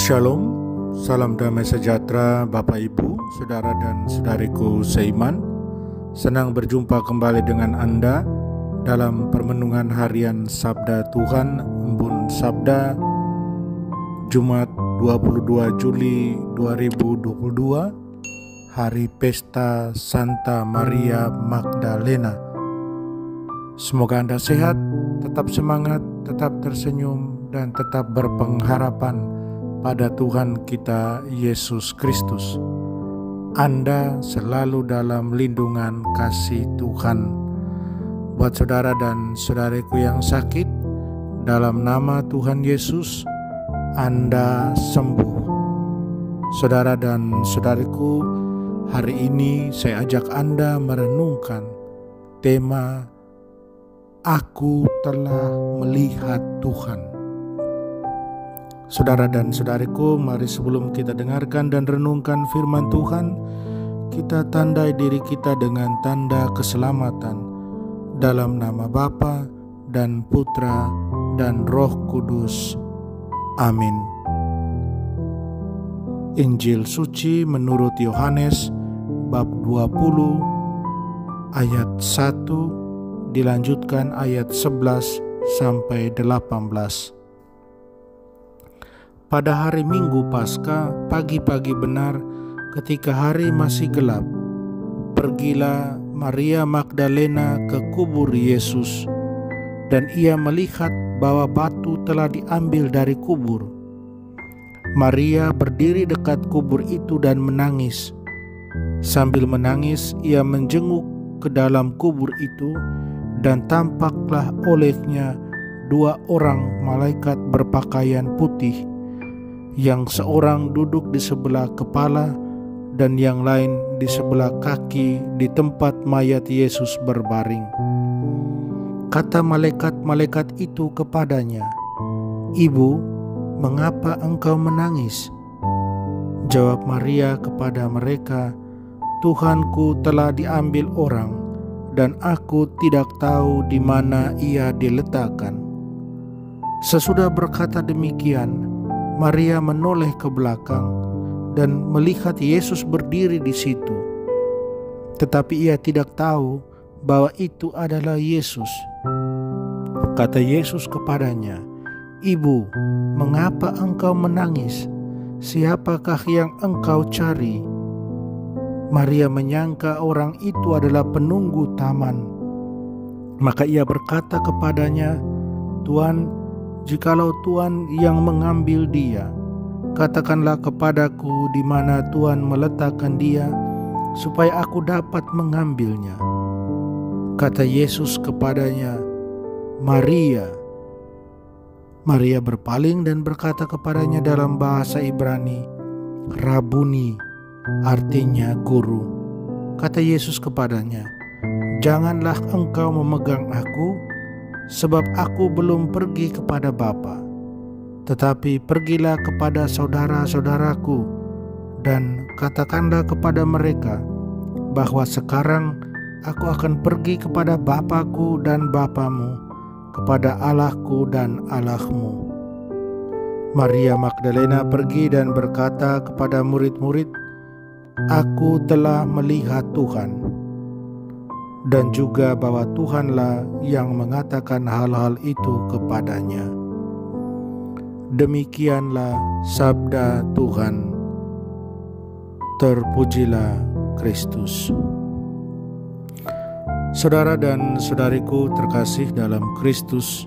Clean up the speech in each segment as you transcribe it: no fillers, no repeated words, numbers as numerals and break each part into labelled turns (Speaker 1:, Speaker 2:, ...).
Speaker 1: Shalom, salam damai sejahtera Bapak Ibu, Saudara dan Saudariku seiman. Senang berjumpa kembali dengan Anda dalam permenungan harian Sabda Tuhan, Embun Sabda, Jumat 22 Juli 2022, Hari Pesta Santa Maria Magdalena. Semoga Anda sehat, tetap semangat, tetap tersenyum, dan tetap berpengharapan pada Tuhan kita Yesus Kristus. Anda selalu dalam lindungan kasih Tuhan. Buat saudara dan saudariku yang sakit, dalam nama Tuhan Yesus, Anda sembuh. Saudara dan saudariku, hari ini saya ajak Anda merenungkan tema Aku telah melihat Tuhan. Saudara dan saudariku, mari sebelum kita dengarkan dan renungkan firman Tuhan, kita tandai diri kita dengan tanda keselamatan dalam nama Bapa dan Putra dan Roh Kudus. Amin. Injil suci menurut Yohanes bab 20 ayat 1 dilanjutkan ayat 11 sampai 18. Pada hari Minggu Paskah, pagi-pagi benar, ketika hari masih gelap, pergilah Maria Magdalena ke kubur Yesus, dan ia melihat bahwa batu telah diambil dari kubur. Maria berdiri dekat kubur itu dan menangis. Sambil menangis, ia menjenguk ke dalam kubur itu, dan tampaklah olehnya dua orang malaikat berpakaian putih, yang seorang duduk di sebelah kepala dan yang lain di sebelah kaki di tempat mayat Yesus berbaring. Kata malaikat-malaikat itu kepadanya, "Ibu, mengapa engkau menangis?" Jawab Maria kepada mereka, "Tuhanku telah diambil orang, dan aku tidak tahu di mana ia diletakkan." Sesudah berkata demikian, Maria menoleh ke belakang dan melihat Yesus berdiri di situ. Tetapi ia tidak tahu bahwa itu adalah Yesus. Kata Yesus kepadanya, "Ibu, mengapa engkau menangis? Siapakah yang engkau cari?" Maria menyangka orang itu adalah penunggu taman. Maka ia berkata kepadanya, "Tuan, jikalau Tuhan yang mengambil dia, katakanlah kepadaku di mana Tuhan meletakkan dia, supaya aku dapat mengambilnya." Kata Yesus kepadanya, "Maria." Maria berpaling dan berkata kepadanya dalam bahasa Ibrani, "Rabuni," artinya guru. Kata Yesus kepadanya, "Janganlah engkau memegang aku, sebab aku belum pergi kepada Bapa. Tetapi pergilah kepada saudara-saudaraku dan katakanlah kepada mereka bahwa sekarang aku akan pergi kepada Bapakku dan Bapamu, kepada Allahku dan Allahmu." Maria Magdalena pergi dan berkata kepada murid-murid, "Aku telah melihat Tuhan," dan juga bahwa Tuhanlah yang mengatakan hal-hal itu kepadanya. Demikianlah sabda Tuhan. Terpujilah Kristus. Saudara dan saudariku terkasih dalam Kristus,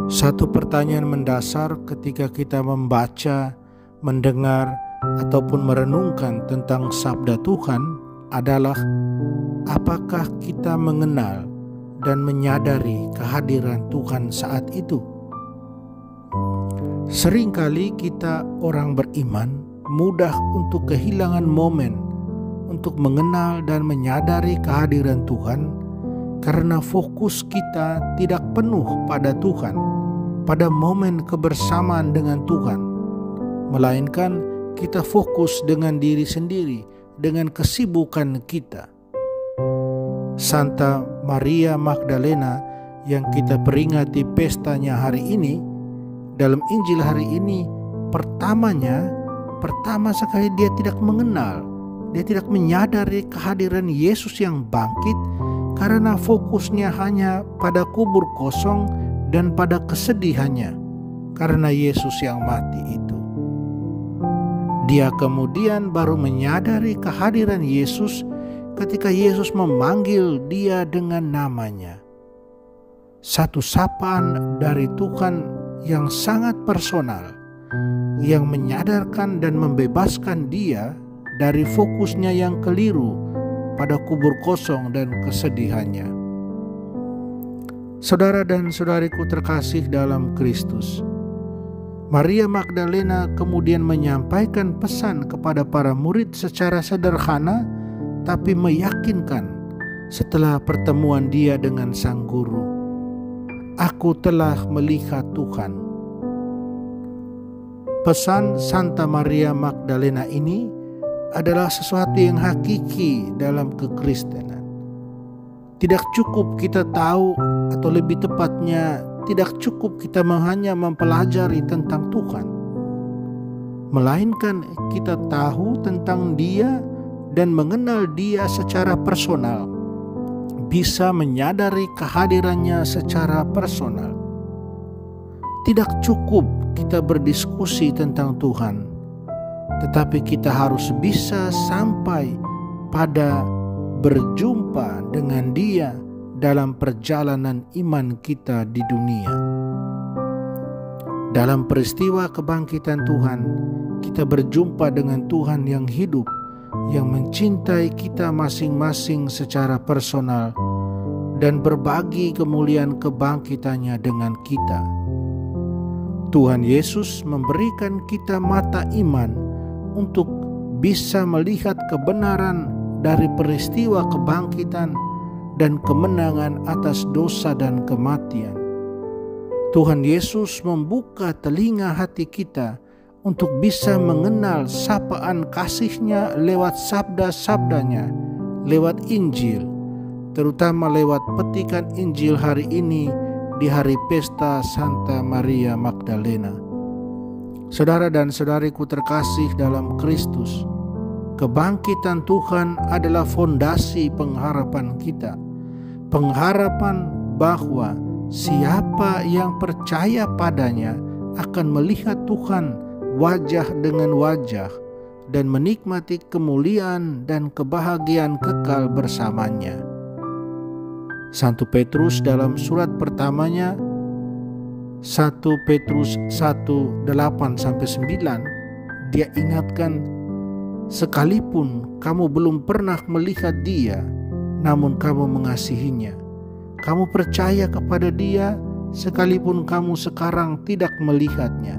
Speaker 1: satu pertanyaan mendasar ketika kita membaca, mendengar, ataupun merenungkan tentang sabda Tuhan adalah, apakah kita mengenal dan menyadari kehadiran Tuhan saat itu? Seringkali kita orang beriman mudah untuk kehilangan momen untuk mengenal dan menyadari kehadiran Tuhan karena fokus kita tidak penuh pada Tuhan, pada momen kebersamaan dengan Tuhan, melainkan kita fokus dengan diri sendiri, dengan kesibukan kita. Santa Maria Magdalena yang kita peringati pestanya hari ini, dalam Injil hari ini pertama sekali dia tidak mengenal, dia tidak menyadari kehadiran Yesus yang bangkit karena fokusnya hanya pada kubur kosong dan pada kesedihannya karena Yesus yang mati itu. Dia kemudian baru menyadari kehadiran Yesus ketika Yesus memanggil dia dengan namanya. Satu sapaan dari Tuhan yang sangat personal, yang menyadarkan dan membebaskan dia dari fokusnya yang keliru pada kubur kosong dan kesedihannya. Saudara dan saudariku terkasih dalam Kristus, Maria Magdalena kemudian menyampaikan pesan kepada para murid secara sederhana tapi meyakinkan setelah pertemuan dia dengan sang guru. Aku telah melihat Tuhan. Pesan Santa Maria Magdalena ini adalah sesuatu yang hakiki dalam kekristenan. Tidak cukup kita tahu, atau lebih tepatnya tidak cukup kita hanya mempelajari tentang Tuhan, melainkan kita tahu tentang Dia dan mengenal Dia secara personal, bisa menyadari kehadirannya secara personal. Tidak cukup kita berdiskusi tentang Tuhan, tetapi kita harus bisa sampai pada berjumpa dengan Dia dalam perjalanan iman kita di dunia. Dalam peristiwa kebangkitan Tuhan, kita berjumpa dengan Tuhan yang hidup, yang mencintai kita masing-masing secara personal dan berbagi kemuliaan kebangkitannya dengan kita. Tuhan Yesus memberikan kita mata iman untuk bisa melihat kebenaran dari peristiwa kebangkitan dan kemenangan atas dosa dan kematian. Tuhan Yesus membuka telinga hati kita untuk bisa mengenal sapaan kasih-Nya lewat sabda-sabdanya, lewat Injil, terutama lewat petikan Injil hari ini di hari pesta Santa Maria Magdalena. Saudara dan saudariku terkasih dalam Kristus, kebangkitan Tuhan adalah fondasi pengharapan kita. Pengharapan bahwa siapa yang percaya padanya akan melihat Tuhan wajah dengan wajah dan menikmati kemuliaan dan kebahagiaan kekal bersamanya. Santo Petrus dalam surat pertamanya 1 Petrus 1:8-9 dia ingatkan, sekalipun kamu belum pernah melihat Dia, namun kamu mengasihinya. Kamu percaya kepada Dia sekalipun kamu sekarang tidak melihatnya.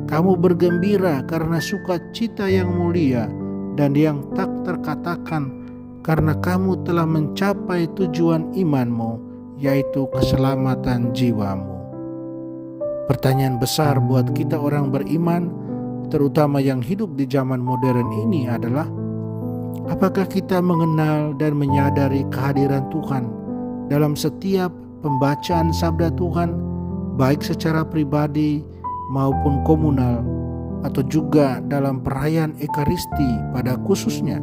Speaker 1: Kamu bergembira karena sukacita yang mulia dan yang tak terkatakan, karena kamu telah mencapai tujuan imanmu, yaitu keselamatan jiwamu. Pertanyaan besar buat kita orang beriman, terutama yang hidup di zaman modern ini adalah, apakah kita mengenal dan menyadari kehadiran Tuhan dalam setiap pembacaan sabda Tuhan, baik secara pribadi maupun komunal, atau juga dalam perayaan Ekaristi pada khususnya?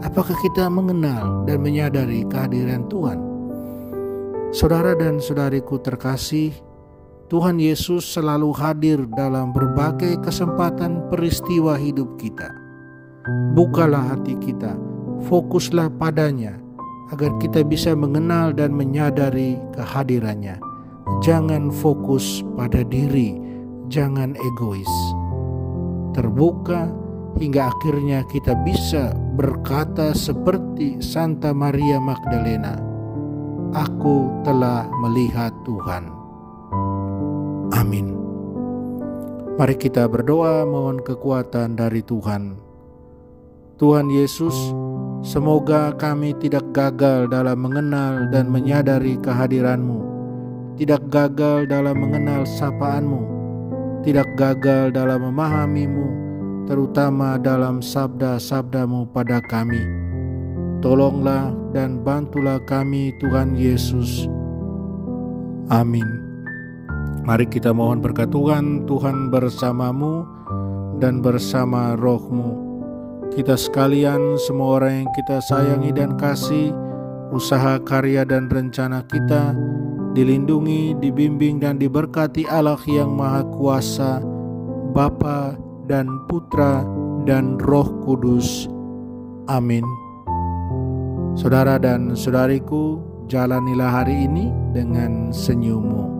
Speaker 1: Apakah kita mengenal dan menyadari kehadiran Tuhan? Saudara dan saudariku terkasih, Tuhan Yesus selalu hadir dalam berbagai kesempatan peristiwa hidup kita. Bukalah hati kita, fokuslah padanya, agar kita bisa mengenal dan menyadari kehadirannya. Jangan fokus pada diri, jangan egois. Terbuka hingga akhirnya kita bisa berkata seperti Santa Maria Magdalena, "Aku telah melihat Tuhan." Amin. Mari kita berdoa mohon kekuatan dari Tuhan. Tuhan Yesus, semoga kami tidak gagal dalam mengenal dan menyadari kehadiran-Mu, tidak gagal dalam mengenal sapaan-Mu, tidak gagal dalam memahami-Mu, terutama dalam sabda-sabda-Mu pada kami. Tolonglah dan bantulah kami Tuhan Yesus. Amin. Mari kita mohon berkat Tuhan bersamamu dan bersama rohmu. Kita sekalian, semua orang yang kita sayangi dan kasih, usaha, karya, dan rencana kita dilindungi, dibimbing, dan diberkati Allah yang Maha Kuasa, Bapa dan Putra dan Roh Kudus. Amin. Saudara dan saudariku, jalanilah hari ini dengan senyummu.